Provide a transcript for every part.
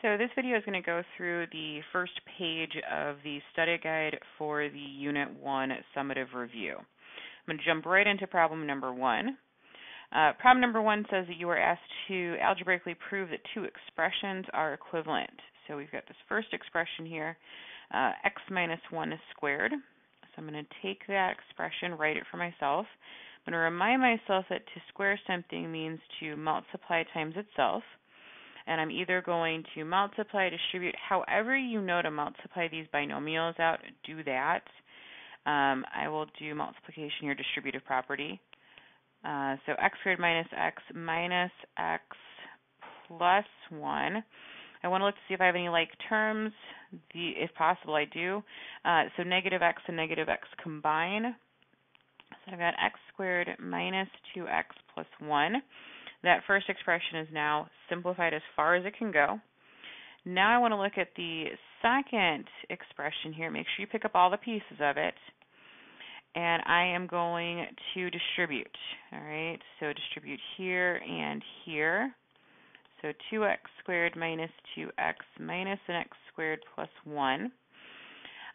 So this video is going to go through the first page of the study guide for the Unit 1 summative review. I'm going to jump right into problem number 1. Problem number 1 says that you are asked to algebraically prove that two expressions are equivalent. So we've got this first expression here, x minus 1 squared. So I'm going to take that expression, write it for myself. I'm going to remind myself that to square something means to multiply times itself. And I'm either going to multiply, distribute, however you know to multiply these binomials out, do that. I will do multiplication here, distributive property. So x squared minus x plus 1. I want to look to see if I have any like terms. If possible, I do. So negative x and negative x combine. So I've got x squared minus 2x plus 1. That first expression is now simplified as far as it can go. Now I want to look at the second expression here. Make sure you pick up all the pieces of it. And I am going to distribute. All right, so distribute here and here. So 2x squared minus 2x minus an x squared plus 1.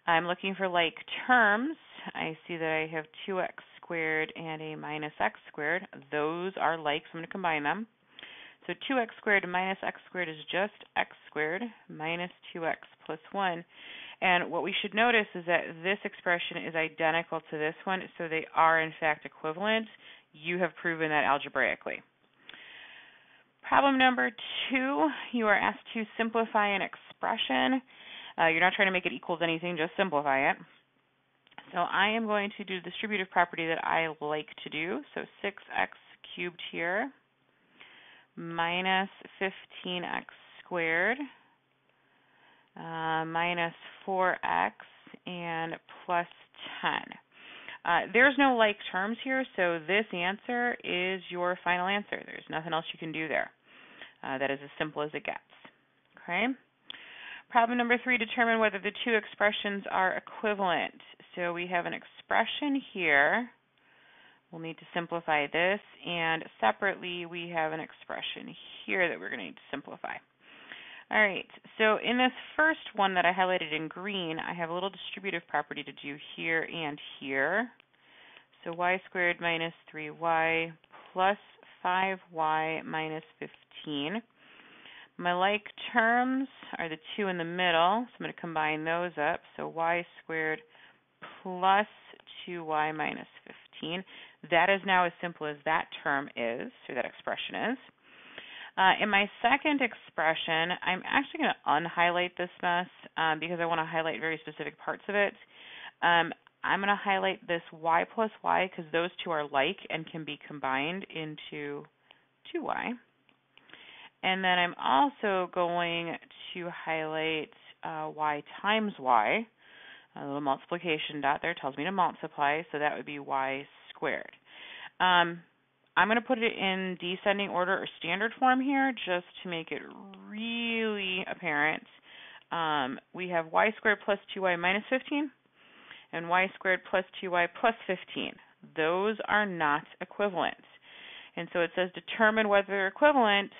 I'm looking for like terms. I see that I have 2x squared and a minus x squared. Those are like, so I'm going to combine them. So 2x squared minus x squared is just x squared minus 2x plus 1. And what we should notice is that this expression is identical to this one, so they are in fact equivalent. You have proven that algebraically. Problem number 2, you are asked to simplify an expression. You're not trying to make it equals anything, just simplify it. So I am going to do the distributive property that I like to do. So 6x cubed here minus 15x squared minus 4x and plus 10. There's no like terms here, so this answer is your final answer. There's nothing else you can do there. That is as simple as it gets. Okay. Problem number 3, determine whether the two expressions are equivalent. So we have an expression here. We'll need to simplify this, and separately we have an expression here that we're going to need to simplify. All right, so in this first one that I highlighted in green, I have a little distributive property to do here and here. So y squared minus 3y plus 5y minus 15. My like terms are the two in the middle, so I'm going to combine those up. So y squared plus 2y minus 15. That is now as simple as that term is, or that expression is. In my second expression, I'm actually going to unhighlight this mess because I want to highlight very specific parts of it. I'm going to highlight this y plus y because those two are like and can be combined into 2y. And then I'm also going to highlight y times y. A little multiplication dot there tells me to multiply, so that would be y squared. I'm going to put it in descending order or standard form here just to make it really apparent. We have y squared plus 2y minus 15 and y squared plus 2y plus 15. Those are not equivalent. And so it says determine whether they're equivalent.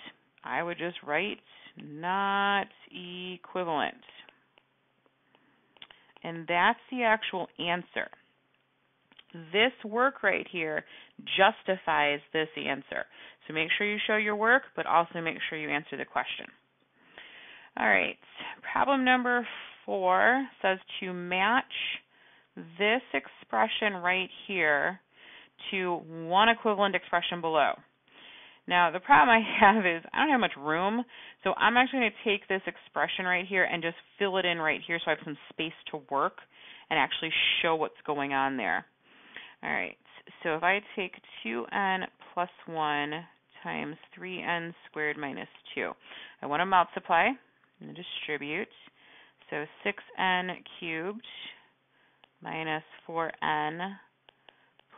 I would just write not equivalent. And that's the actual answer. This work right here justifies this answer. So make sure you show your work, but also make sure you answer the question. All right, problem number 4 says to match this expression right here to one equivalent expression below. Now, the problem I have is I don't have much room, so I'm actually going to take this expression right here and just fill it in right here so I have some space to work and actually show what's going on there. All right, so if I take 2n plus 1 times 3n squared minus 2, I want to multiply and distribute. So 6n cubed minus 4n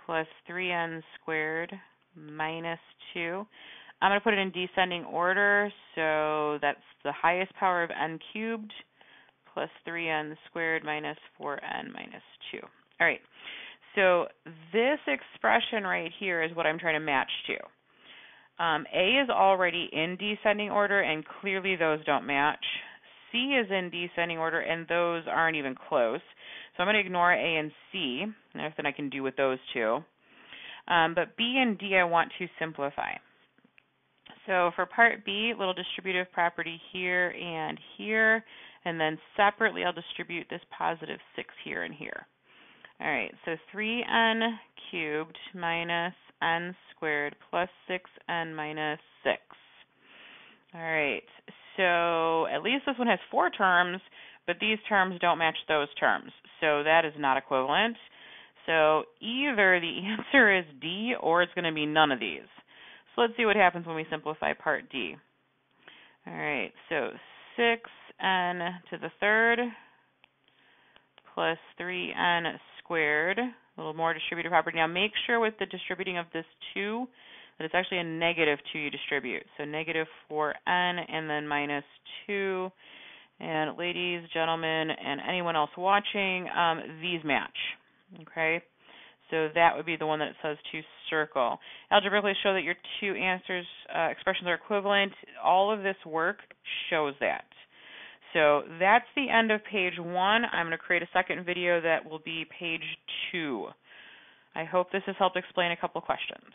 plus 3n squared minus 2. I'm going to put it in descending order, so that's the highest power of n cubed plus 3n squared minus 4n minus 2. All right, so this expression right here is what I'm trying to match to. A is already in descending order, and clearly those don't match. C is in descending order, and those aren't even close. So I'm going to ignore A and C. Nothing I can do with those two. But B and D I want to simplify. So for part B, little distributive property here and here, and then separately I'll distribute this positive 6 here and here. All right, so 3n cubed minus n squared plus 6n minus 6. All right, so at least this one has 4 terms, but these terms don't match those terms, so that is not equivalent. So either the answer is D or it's going to be none of these. So let's see what happens when we simplify part D. All right, so 6n to the third plus 3n squared, a little more distributive property. Now make sure with the distributing of this 2 that it's actually a negative 2 you distribute. So negative 4n and then minus 2. And ladies, gentlemen, and anyone else watching, these match. Okay? So that would be the one that it says to circle. Algebraically show that your two answers, expressions are equivalent. All of this work shows that. So that's the end of page 1. I'm going to create a second video that will be page 2. I hope this has helped explain a couple questions.